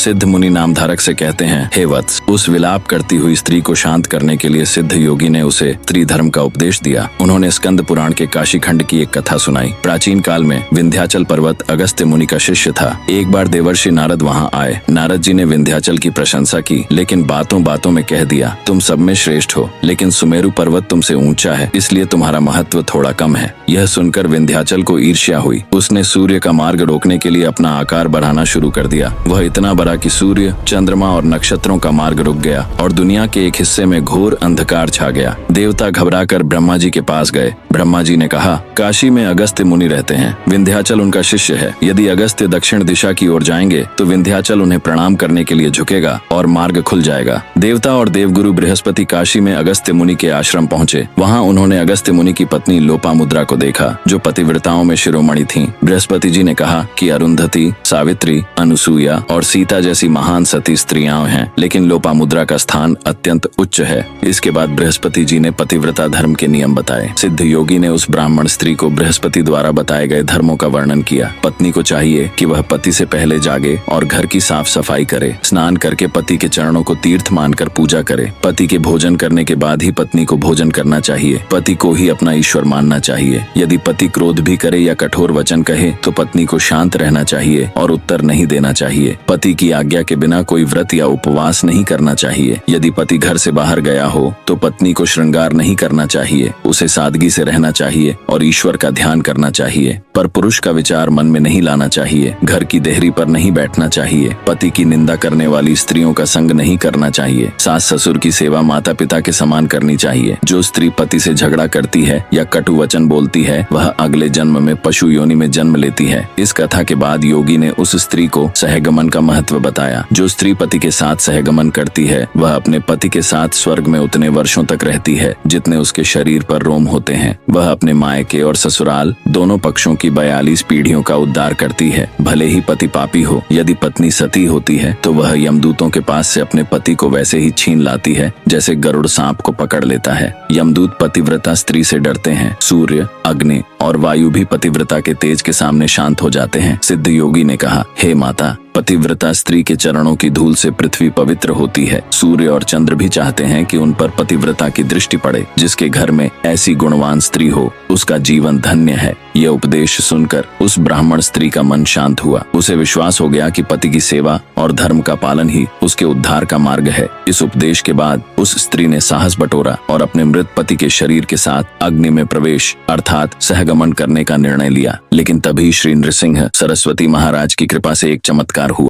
सिद्ध मुनि नामधारक से कहते हैं, हे वत्स, उस विलाप करती हुई स्त्री को शांत करने के लिए सिद्ध योगी ने उसे स्त्री धर्म का उपदेश दिया। उन्होंने स्कंद पुराण के काशी खंड की एक कथा सुनाई। प्राचीन काल में विंध्याचल पर्वत अगस्त्य मुनि का शिष्य था। एक बार देवर्षि नारद वहाँ आए। नारद जी ने विंध्याचल की प्रशंसा की, लेकिन बातों बातों में कह दिया, तुम सब में श्रेष्ठ हो, लेकिन सुमेरु पर्वत तुमसे ऊंचा है, इसलिए तुम्हारा महत्व थोड़ा कम है। यह सुनकर विंध्याचल को ईर्ष्या हुई। उसने सूर्य का मार्ग रोकने के लिए अपना आकार बढ़ाना शुरू कर दिया। वह इतना बड़ा कि सूर्य, चंद्रमा और नक्षत्रों का मार्ग रुक गया और दुनिया के एक हिस्से में घोर अंधकार छा गया। देवता घबराकर ब्रह्मा जी के पास गए। ब्रह्मा जी ने कहा, काशी में अगस्त्य मुनि रहते हैं, विंध्याचल उनका शिष्य है। यदि अगस्त्य दक्षिण दिशा की ओर जाएंगे तो विंध्याचल उन्हें प्रणाम करने के लिए झुकेगा और मार्ग खुल जाएगा। देवता और देवगुरु बृहस्पति काशी में अगस्त्य मुनि के आश्रम पहुंचे। वहां उन्होंने अगस्त्य मुनि की पत्नी लोपामुद्रा को देखा, जो पतिव्रताओं में शिरोमणि थीं। बृहस्पति जी ने कहा कि अरुंधति, सावित्री, अनुसुईया और सीता जैसी महान सती स्त्रियां हैं, लेकिन लोपामुद्रा का स्थान अत्यंत उच्च है। इसके बाद बृहस्पति जी ने पतिव्रता धर्म के नियम बताए। सिद्ध योगी ने उस ब्राह्मण स्त्री को बृहस्पति द्वारा बताए गए धर्मों का वर्णन किया। पत्नी को चाहिए कि वह पति से पहले जागे और घर की साफ सफाई करे। स्नान करके पति के चरणों को तीर्थ मानकर पूजा करे। पति के भोजन करने के बाद ही पत्नी को भोजन करना चाहिए। पति को ही अपना ईश्वर मानना चाहिए। यदि पति क्रोध भी करे या कठोर वचन कहे तो पत्नी को शांत रहना चाहिए और उत्तर नहीं देना चाहिए। पति की आज्ञा के बिना कोई व्रत या उपवास नहीं करना चाहिए। यदि पति घर से बाहर गया हो तो पत्नी को श्रृंगार नहीं करना चाहिए। उसे सादगी से रहना चाहिए और ईश्वर का ध्यान करना चाहिए, पर पुरुष का विचार मन में नहीं लाना चाहिए। घर की देहरी पर नहीं बैठना चाहिए। पति की निंदा करने वाली स्त्रियों का संग नहीं करना चाहिए। सास ससुर की सेवा माता पिता के समान करनी चाहिए। जो स्त्री पति से झगड़ा करती है या कटु वचन बोलती है, वह अगले जन्म में पशु योनि में जन्म लेती है। इस कथा के बाद योगी ने उस स्त्री को सहगमन का महत्व बताया। जो स्त्री पति के साथ सहगमन करती है, वह अपने पति के साथ स्वर्ग में उतने वर्षों तक रहती है जितने उसके शरीर पर रोम होते हैं। वह अपने मायके और ससुराल दोनों पक्षों की 42 पीढ़ियों का उद्धार करती है, भले ही पति पापी हो। यदि पत्नी सती होती है तो वह यमदूतों के पास से अपने पति को वैसे ही छीन लाती है जैसे गरुड़ सांप को पकड़ लेता है। यमदूत पतिव्रता स्त्री से डरते हैं। सूर्य, अग्नि और वायु भी पतिव्रता के तेज के सामने शांत हो जाते हैं। सिद्ध योगी ने कहा, हे माता, पतिव्रता स्त्री के चरणों की धूल से पृथ्वी पवित्र होती है। सूर्य और चंद्र भी चाहते हैं कि उन पर पतिव्रता की दृष्टि पड़े। जिसके घर में ऐसी गुणवान स्त्री हो, उसका जीवन धन्य है। यह उपदेश सुनकर उस ब्राह्मण स्त्री का मन शांत हुआ। उसे विश्वास हो गया कि पति की सेवा और धर्म का पालन ही उसके उद्धार का मार्ग है। इस उपदेश के बाद उस स्त्री ने साहस बटोरा और अपने मृत पति के शरीर के साथ अग्नि में प्रवेश अर्थात सहगमन करने का निर्णय लिया। लेकिन तभी श्री नृसिंह सरस्वती महाराज की कृपा से एक चमत्कार हुआ।